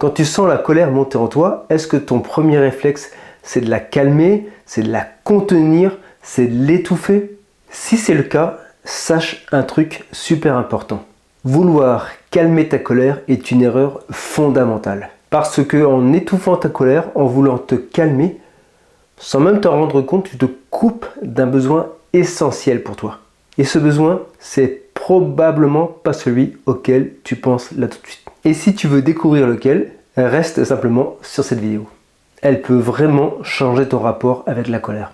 Quand tu sens la colère monter en toi, est-ce que ton premier réflexe, c'est de la calmer, c'est de la contenir, c'est de l'étouffer? Si c'est le cas, sache un truc super important. Vouloir calmer ta colère est une erreur fondamentale. Parce que en étouffant ta colère, en voulant te calmer, sans même t'en rendre compte, tu te coupes d'un besoin essentiel pour toi. Et ce besoin, c'est probablement pas celui auquel tu penses là tout de suite. Et si tu veux découvrir lequel, reste simplement sur cette vidéo. Elle peut vraiment changer ton rapport avec la colère.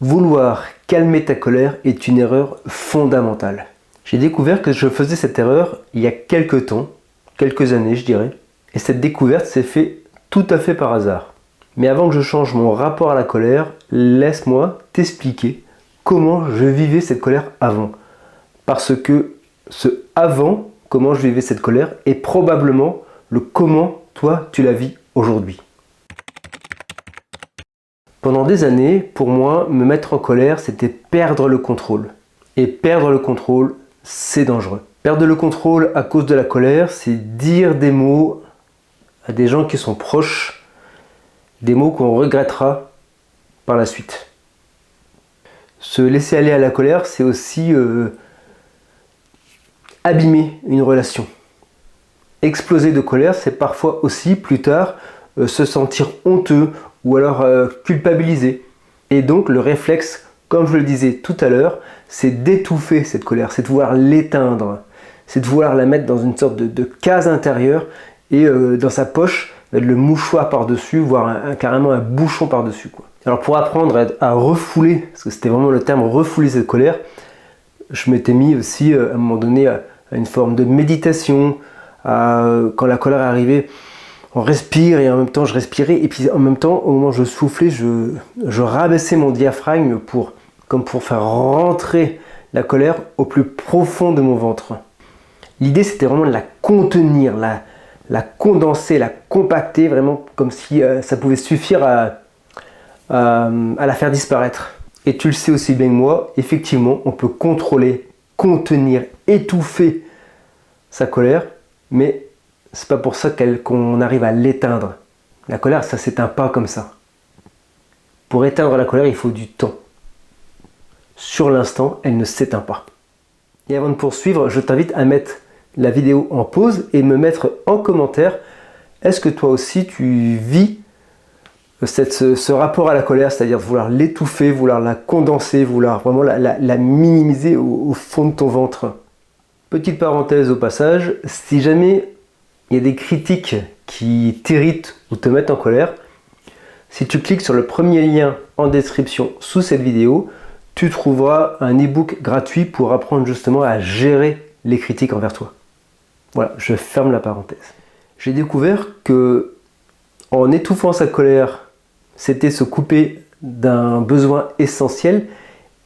Vouloir calmer ta colère est une erreur fondamentale. J'ai découvert que je faisais cette erreur il y a quelques temps, quelques années je dirais, et cette découverte s'est faite tout à fait par hasard. Mais avant que je change mon rapport à la colère, laisse-moi t'expliquer comment je vivais cette colère avant. Parce que ce avant, comment je vivais cette colère, est probablement le comment toi tu la vis aujourd'hui. Pendant des années, pour moi, me mettre en colère, c'était perdre le contrôle. Et perdre le contrôle, c'est dangereux. Perdre le contrôle à cause de la colère, c'est dire des mots à des gens qui sont proches, des mots qu'on regrettera par la suite. Se laisser aller à la colère, c'est aussi abîmer une relation. Exploser de colère, c'est parfois aussi, plus tard, se sentir honteux ou alors culpabilisé. Et donc le réflexe, comme je le disais tout à l'heure, c'est d'étouffer cette colère, c'est de vouloir l'éteindre, c'est de vouloir la mettre dans une sorte de case intérieure et dans sa poche, mettre le mouchoir par-dessus, voire carrément un bouchon par-dessus, quoi. Alors pour apprendre à refouler, parce que c'était vraiment le terme, refouler cette colère, je m'étais mis aussi à un moment donné à une forme de méditation. Quand la colère est arrivée, on respire et en même temps je respirais, et puis en même temps au moment où je soufflais, je rabaissais mon diaphragme comme pour faire rentrer la colère au plus profond de mon ventre. L'idée c'était vraiment de la contenir, la condenser, la compacter, vraiment comme si ça pouvait suffire à la faire disparaître. Et tu le sais aussi bien que moi, effectivement, on peut contrôler, contenir, étouffer sa colère, mais c'est pas pour ça qu'on arrive à l'éteindre. La colère, ça s'éteint pas comme ça. Pour éteindre la colère, il faut du temps. Sur l'instant, elle ne s'éteint pas. Et avant de poursuivre, je t'invite à mettre la vidéo en pause et me mettre en commentaire, est-ce que toi aussi tu vis ce rapport à la colère, c'est-à-dire vouloir l'étouffer, vouloir la condenser, vouloir vraiment la minimiser au fond de ton ventre. Petite parenthèse au passage, si jamais il y a des critiques qui t'irritent ou te mettent en colère, si tu cliques sur le premier lien en description sous cette vidéo, tu trouveras un e-book gratuit pour apprendre justement à gérer les critiques envers toi. Voilà, je ferme la parenthèse. J'ai découvert que en étouffant sa colère, c'était se couper d'un besoin essentiel,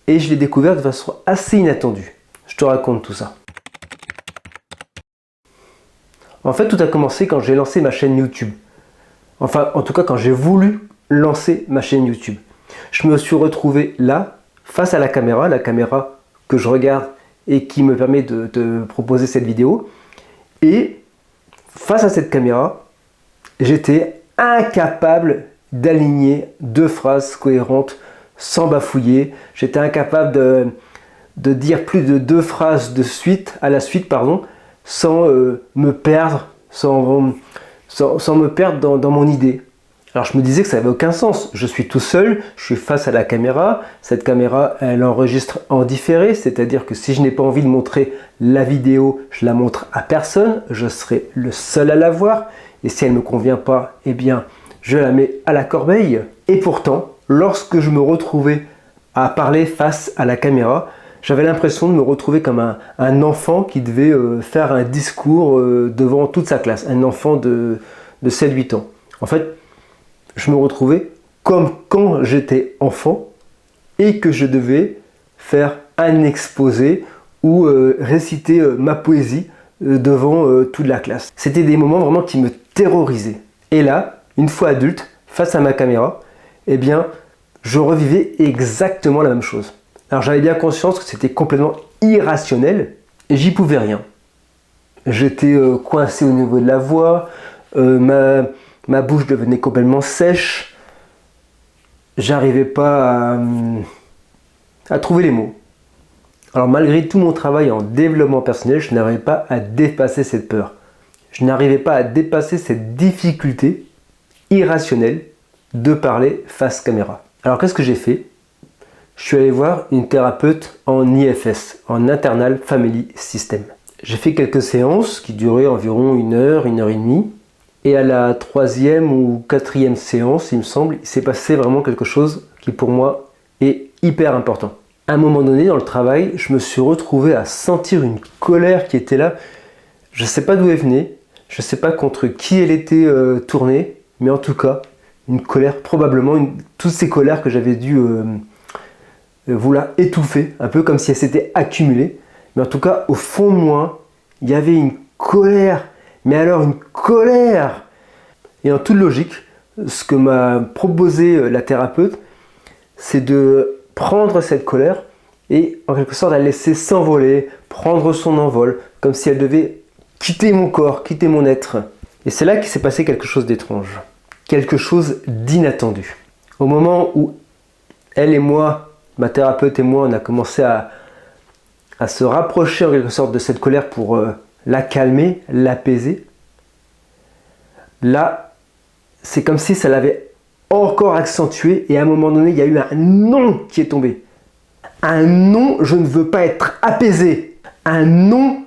et je l'ai découvert de façon assez inattendue. Je te raconte tout ça. En fait, tout a commencé quand j'ai lancé ma chaîne YouTube. Enfin, en tout cas, quand j'ai voulu lancer ma chaîne YouTube. Je me suis retrouvé là, face à la caméra que je regarde et qui me permet de te proposer cette vidéo. Et face à cette caméra, j'étais incapable d'aligner deux phrases cohérentes sans bafouiller. J'étais incapable de dire plus de deux phrases à la suite, sans me perdre, sans me perdre dans mon idée. Alors je me disais que ça n'avait aucun sens. Je suis tout seul, je suis face à la caméra. Cette caméra, elle enregistre en différé, c'est-à-dire que si je n'ai pas envie de montrer la vidéo, je la montre à personne. Je serai le seul à la voir. Et si elle ne me convient pas, eh bien, je la mets à la corbeille. Et pourtant, lorsque je me retrouvais à parler face à la caméra, j'avais l'impression de me retrouver comme un enfant qui devait faire un discours devant toute sa classe. Un enfant de 7-8 ans. En fait, je me retrouvais comme quand j'étais enfant et que je devais faire un exposé ou réciter ma poésie devant toute la classe. C'était des moments vraiment qui me terrorisaient. Et là, une fois adulte, face à ma caméra, eh bien, je revivais exactement la même chose. Alors j'avais bien conscience que c'était complètement irrationnel et j'y pouvais rien. j'étais coincé au niveau de la voix, ma bouche devenait complètement sèche, j'arrivais pas à trouver les mots. Alors malgré tout mon travail en développement personnel, je n'arrivais pas à dépasser cette peur. Je n'arrivais pas à dépasser cette difficulté irrationnelle de parler face caméra. Alors qu'est-ce que j'ai fait? Je suis allé voir une thérapeute en IFS, en Internal Family System. J'ai fait quelques séances qui duraient environ 1 heure et demie. Et à la 3e ou 4e séance, il me semble, il s'est passé vraiment quelque chose qui pour moi est hyper important. À un moment donné dans le travail, je me suis retrouvé à sentir une colère qui était là. Je ne sais pas d'où elle venait, je ne sais pas contre qui elle était tournée, mais en tout cas, une colère, probablement toutes ces colères que j'avais dû vouloir étouffer, un peu comme si elles s'étaient accumulées. Mais en tout cas, au fond de moi, il y avait une colère, mais alors une colère. Et en toute logique, ce que m'a proposé la thérapeute, c'est de prendre cette colère et en quelque sorte la laisser s'envoler, prendre son envol, comme si elle devait quitter mon corps, quitter mon être. Et c'est là qu'il s'est passé quelque chose d'étrange, quelque chose d'inattendu. Au moment où elle et moi, ma thérapeute et moi, on a commencé à se rapprocher en quelque sorte de cette colère pour la calmer, l'apaiser, là, c'est comme si ça l'avait encore accentué et à un moment donné, il y a eu un non qui est tombé. Un non, je ne veux pas être apaisé. Un non,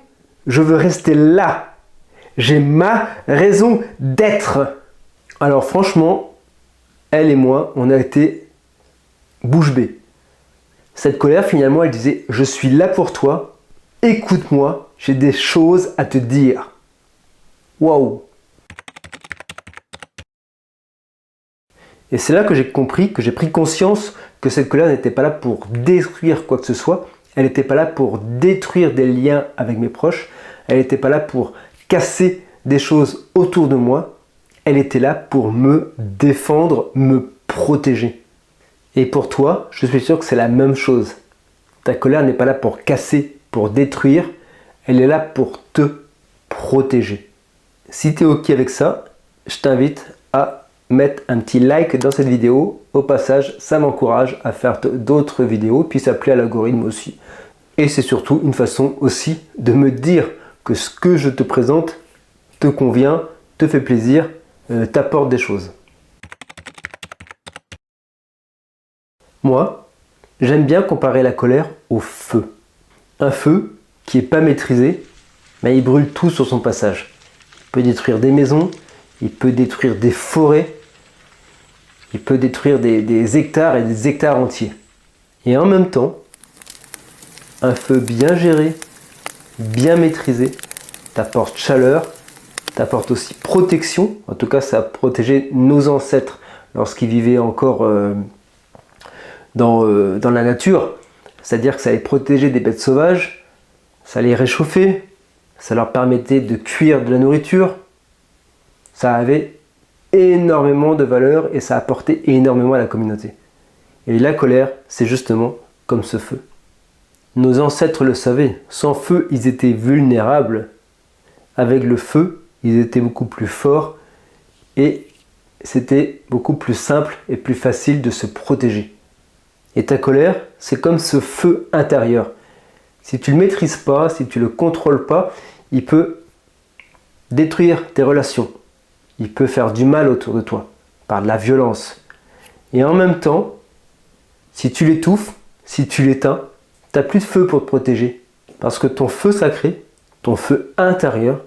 je veux rester là. J'ai ma raison d'être. Alors franchement, elle et moi, on a été bouche bée. Cette colère, finalement, elle disait « Je suis là pour toi, écoute-moi, j'ai des choses à te dire. » Waouh! Et c'est là que j'ai compris, que j'ai pris conscience que cette colère n'était pas là pour détruire quoi que ce soit. Elle n'était pas là pour détruire des liens avec mes proches. Elle n'était pas là pour casser des choses autour de moi. Elle était là pour me défendre, me protéger. Et pour toi, je suis sûr que c'est la même chose. Ta colère n'est pas là pour casser, pour détruire. Elle est là pour te protéger. Si tu es OK avec ça, je t'invite à mettre un petit like dans cette vidéo. Au passage, ça m'encourage à faire d'autres vidéos, puis ça plaît à l'algorithme aussi. Et c'est surtout une façon aussi de me dire que ce que je te présente te convient, te fait plaisir, t'apporte des choses. Moi, j'aime bien comparer la colère au feu. Un feu qui n'est pas maîtrisé, mais il brûle tout sur son passage. Il peut détruire des maisons, il peut détruire des forêts, il peut détruire des hectares et des hectares entiers. Et en même temps, un feu bien géré, bien maîtrisé, t'apporte chaleur, t'apporte aussi protection. En tout cas, ça a protégé nos ancêtres lorsqu'ils vivaient encore dans la nature. C'est-à-dire que ça les protégeait des bêtes sauvages, ça les réchauffait, ça leur permettait de cuire de la nourriture. Ça avait énormément de valeur et ça apportait énormément à la communauté. Et la colère, c'est justement comme ce feu. Nos ancêtres le savaient, sans feu, ils étaient vulnérables. Avec le feu, ils étaient beaucoup plus forts et c'était beaucoup plus simple et plus facile de se protéger. Et ta colère, c'est comme ce feu intérieur. Si tu ne le maîtrises pas, si tu ne le contrôles pas, il peut détruire tes relations. Il peut faire du mal autour de toi, par de la violence. Et en même temps, si tu l'étouffes, si tu l'éteins, tu n'as plus de feu pour te protéger. Parce que ton feu sacré, ton feu intérieur,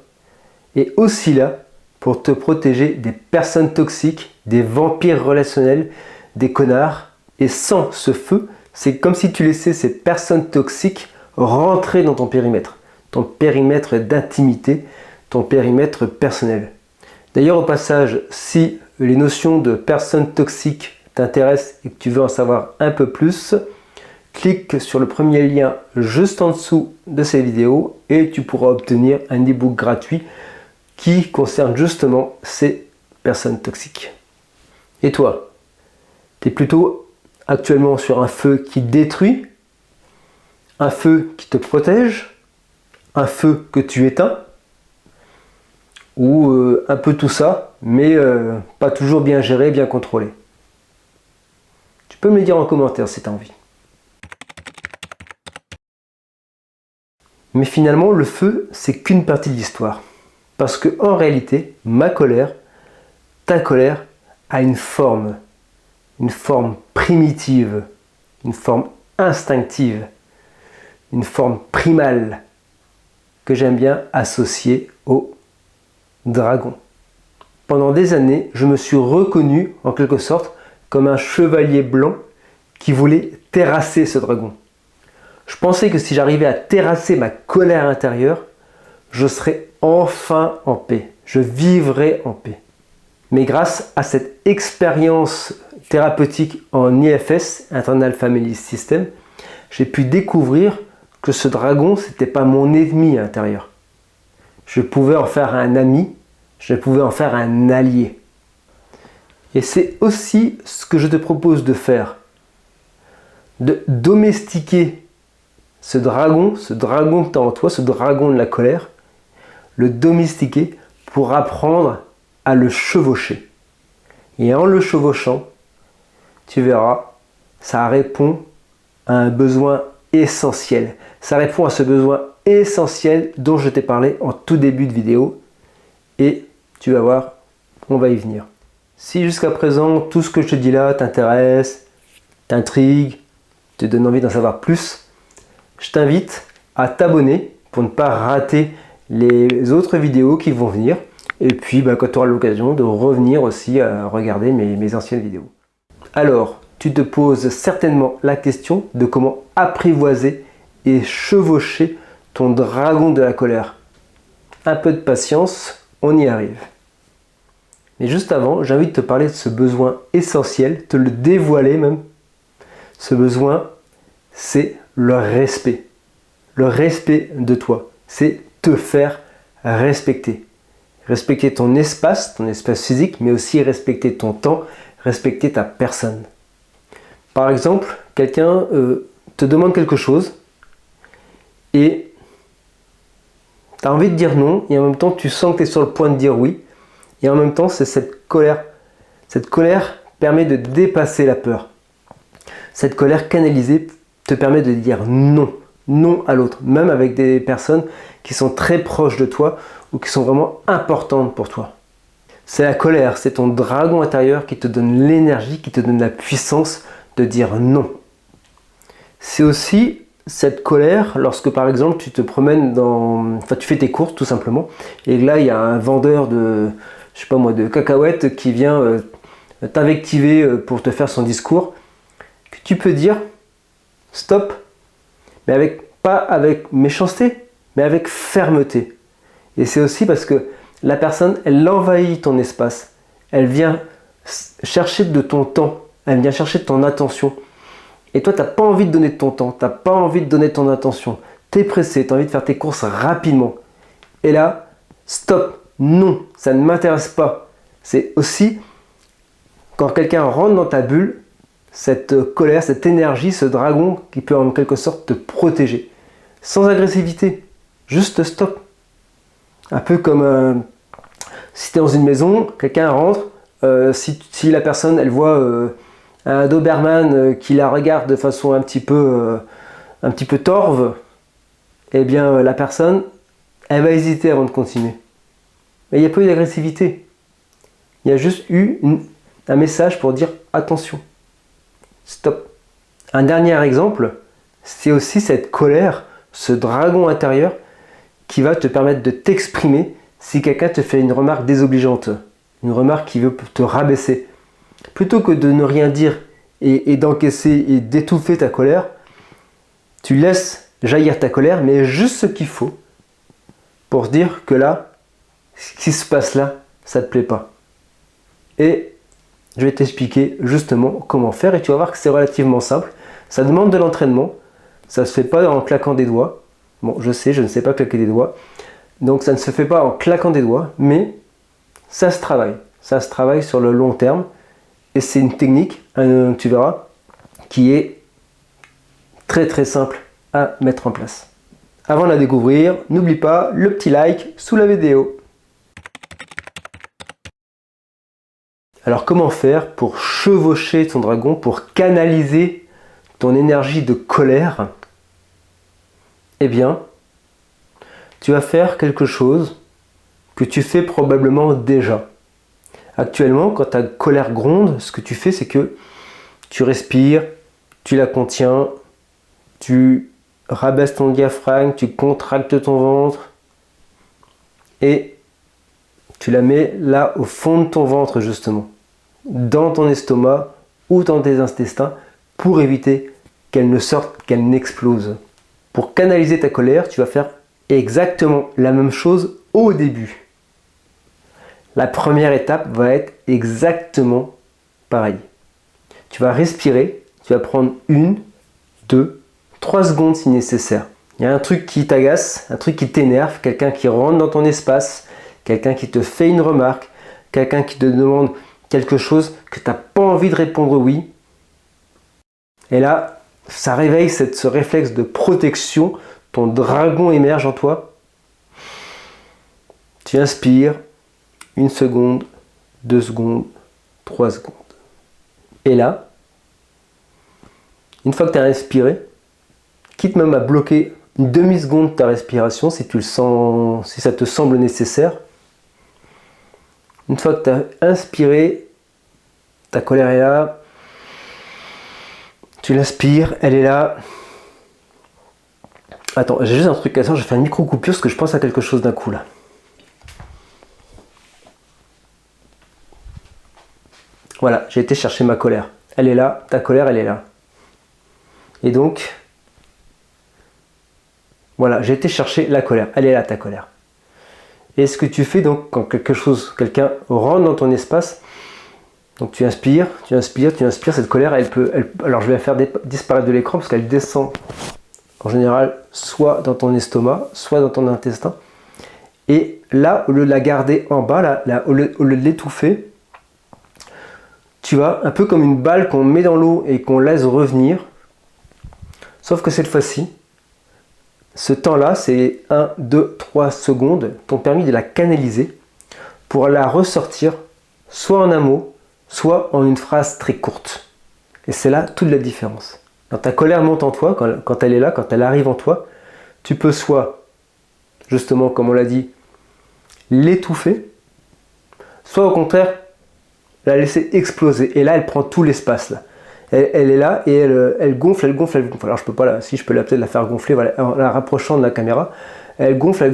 est aussi là pour te protéger des personnes toxiques, des vampires relationnels, des connards. Et sans ce feu, c'est comme si tu laissais ces personnes toxiques rentrer dans ton périmètre d'intimité, ton périmètre personnel. D'ailleurs, au passage, si les notions de personnes toxiques t'intéressent et que tu veux en savoir un peu plus, clique sur le premier lien juste en dessous de cette vidéo et tu pourras obtenir un e-book gratuit qui concerne justement ces personnes toxiques. Et toi, tu es plutôt actuellement sur un feu qui détruit, un feu qui te protège, un feu que tu éteins, ou un peu tout ça, mais pas toujours bien géré, bien contrôlé. Tu peux me le dire en commentaire si tu as envie. Mais finalement, le feu, c'est qu'une partie de l'histoire. Parce que en réalité, ma colère, ta colère, a une forme primitive, une forme instinctive, une forme primale que j'aime bien associer au dragon. Pendant des années, je me suis reconnu en quelque sorte comme un chevalier blanc qui voulait terrasser ce dragon. Je pensais que si j'arrivais à terrasser ma colère intérieure, je serais enfin en paix. Je vivrais en paix. Mais grâce à cette expérience thérapeutique en IFS, Internal Family System, j'ai pu découvrir que ce dragon, ce n'était pas mon ennemi intérieur. Je pouvais en faire un ami, je pouvais en faire un allié. Et c'est aussi ce que je te propose de faire. De domestiquer ce dragon que tu as en toi, ce dragon de la colère, le domestiquer pour apprendre à le chevaucher. Et en le chevauchant, tu verras, ça répond à un besoin essentiel. Ça répond à ce besoin essentiel dont je t'ai parlé en tout début de vidéo. Et tu vas voir, on va y venir. Si jusqu'à présent, tout ce que je te dis là t'intéresse, t'intrigue, te donne envie d'en savoir plus, je t'invite à t'abonner pour ne pas rater les autres vidéos qui vont venir. Et puis, quand tu auras l'occasion de revenir aussi à regarder mes anciennes vidéos. Alors, tu te poses certainement la question de comment apprivoiser et chevaucher ton dragon de la colère. Un peu de patience, on y arrive. Mais juste avant, j'ai envie de te parler de ce besoin essentiel, te le dévoiler même. Ce besoin, c'est le respect. Le respect de toi, c'est te faire respecter. Respecter ton espace physique, mais aussi respecter ton temps, respecter ta personne. Par exemple, quelqu'un te demande quelque chose et tu as envie de dire non, et en même temps tu sens que tu es sur le point de dire oui, et en même temps c'est cette colère. Cette colère permet de dépasser la peur. Cette colère canalisée te permet de dire non, non à l'autre, même avec des personnes qui sont très proches de toi ou qui sont vraiment importantes pour toi. C'est la colère, c'est ton dragon intérieur qui te donne l'énergie, qui te donne la puissance de dire non. C'est aussi cette colère lorsque par exemple tu te promènes tu fais tes courses tout simplement, et là il y a un vendeur de, je sais pas moi, de cacahuètes qui vient t'invectiver pour te faire son discours, que tu peux dire stop, mais pas avec méchanceté, mais avec fermeté. Et c'est aussi parce que la personne, elle envahit ton espace. Elle vient chercher de ton temps. Elle vient chercher de ton attention. Et toi, tu n'as pas envie de donner de ton temps. Tu n'as pas envie de donner de ton attention. Tu es pressé. Tu as envie de faire tes courses rapidement. Et là, stop. Non, ça ne m'intéresse pas. C'est aussi quand quelqu'un rentre dans ta bulle, cette colère, cette énergie, ce dragon qui peut en quelque sorte te protéger. Sans agressivité. Juste stop. Un peu comme si tu es dans une maison, quelqu'un rentre, si la personne elle voit un Doberman qui la regarde de façon un petit peu torve, eh bien la personne elle va hésiter avant de continuer. Mais il n'y a pas eu d'agressivité. Il y a juste eu un message pour dire attention. Stop. Un dernier exemple, c'est aussi cette colère, ce dragon intérieur qui va te permettre de t'exprimer si quelqu'un te fait une remarque désobligeante, une remarque qui veut te rabaisser. Plutôt que de ne rien dire et d'encaisser et d'étouffer ta colère, tu laisses jaillir ta colère, mais juste ce qu'il faut pour se dire que là, ce qui se passe là, ça ne te plaît pas. Et je vais t'expliquer justement comment faire et tu vas voir que c'est relativement simple. Ça demande de l'entraînement, ça ne se fait pas en claquant des doigts. Bon, je sais, je ne sais pas claquer des doigts. Donc ça ne se fait pas en claquant des doigts, mais ça se travaille. Ça se travaille sur le long terme. Et c'est une technique, tu verras, qui est très très simple à mettre en place. Avant de la découvrir, n'oublie pas le petit like sous la vidéo. Alors comment faire pour chevaucher ton dragon, pour canaliser ton énergie de colère? Eh bien, tu vas faire quelque chose que tu fais probablement déjà. Actuellement, quand ta colère gronde, ce que tu fais, c'est que tu respires, tu la contiens, tu rabaisses ton diaphragme, tu contractes ton ventre et tu la mets là au fond de ton ventre justement, dans ton estomac ou dans tes intestins pour éviter qu'elle ne sorte, qu'elle n'explose. Pour canaliser ta colère, tu vas faire exactement la même chose au début. La première étape va être exactement pareille. Tu vas respirer, tu vas prendre 1, 2, 3 secondes si nécessaire. Il y a un truc qui t'agace, un truc qui t'énerve, quelqu'un qui rentre dans ton espace, quelqu'un qui te fait une remarque, quelqu'un qui te demande quelque chose que tu n'as pas envie de répondre oui. Et là, ça réveille ce réflexe de protection, ton dragon émerge en toi. Tu inspires, 1 seconde, 2 secondes, 3 secondes. Et là, une fois que tu as respiré, quitte même à bloquer une demi-seconde ta respiration si tu le sens, si ça te semble nécessaire. Une fois que tu as inspiré, ta colère est là, tu l'inspires, elle est là. Attends, j'ai juste un truc à faire, je vais faire une micro-coupure parce que je pense à quelque chose d'un coup là. Voilà, j'ai été chercher ma colère. Elle est là, ta colère, elle est là. Et donc, voilà, j'ai été chercher la colère. Elle est là, ta colère. Et ce que tu fais donc quand quelqu'un rentre dans ton espace, donc tu inspires, cette colère, alors je vais la faire disparaître de l'écran parce qu'elle descend en général soit dans ton estomac, soit dans ton intestin. Et là, au lieu de la garder en bas, au lieu de l'étouffer, tu vas, un peu comme une balle qu'on met dans l'eau et qu'on laisse revenir, sauf que cette fois-ci, ce temps-là, c'est 1, 2, 3 secondes, t'ont permis de la canaliser pour la ressortir soit en un mot, soit en une phrase très courte. Et c'est là toute la différence. Quand ta colère monte en toi, quand elle est là, quand elle arrive en toi, tu peux soit, justement, comme on l'a dit, l'étouffer, soit au contraire, la laisser exploser. Et là, elle prend tout l'espace. Là. Elle est là et elle gonfle. Alors, je peux pas, si je peux peut-être la faire gonfler voilà, en la rapprochant de la caméra. Elle gonfle.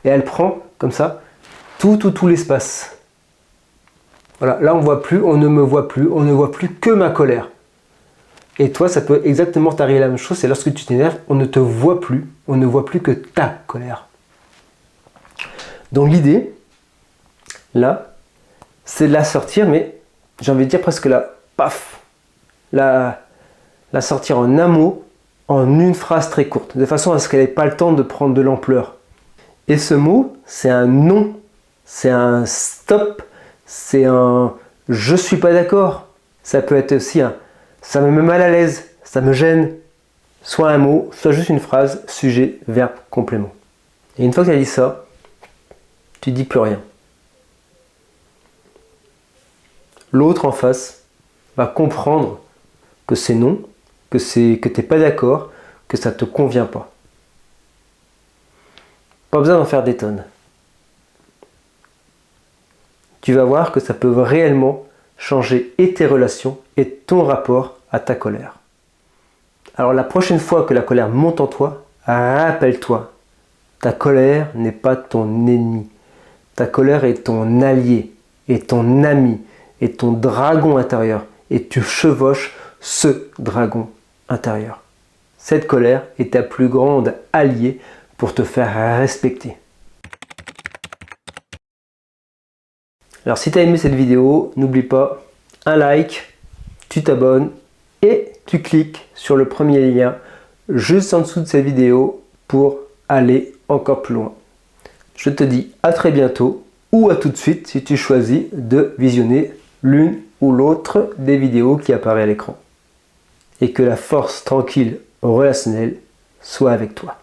Et elle prend, comme ça, tout l'espace. Voilà, là, on voit plus, on ne me voit plus, on ne voit plus que ma colère. Et toi, ça peut exactement t'arriver la même chose. C'est lorsque tu t'énerves, on ne te voit plus, on ne voit plus que ta colère. Donc, l'idée, là, c'est de la sortir, mais j'ai envie de dire presque la sortir en un mot, en une phrase très courte, de façon à ce qu'elle n'ait pas le temps de prendre de l'ampleur. Et ce mot, c'est un non, c'est un stop, c'est un je suis pas d'accord. Ça peut être aussi un ça me met mal à l'aise, ça me gêne. Soit un mot, soit juste une phrase, sujet, verbe, complément. Et une fois que tu as dit ça, tu dis plus rien. L'autre en face va comprendre que c'est non, que tu n'es pas d'accord, que ça ne te convient pas. Pas besoin d'en faire des tonnes. Tu vas voir que ça peut réellement changer et tes relations et ton rapport à ta colère. Alors la prochaine fois que la colère monte en toi, rappelle-toi, ta colère n'est pas ton ennemi. Ta colère est ton allié, est ton ami, est ton dragon intérieur. Et tu chevauches ce dragon intérieur. Cette colère est ta plus grande alliée pour te faire respecter. Alors si tu as aimé cette vidéo, n'oublie pas un like, tu t'abonnes et tu cliques sur le premier lien juste en dessous de cette vidéo pour aller encore plus loin. Je te dis à très bientôt ou à tout de suite si tu choisis de visionner l'une ou l'autre des vidéos qui apparaît à l'écran. Et que la force tranquille relationnelle soit avec toi.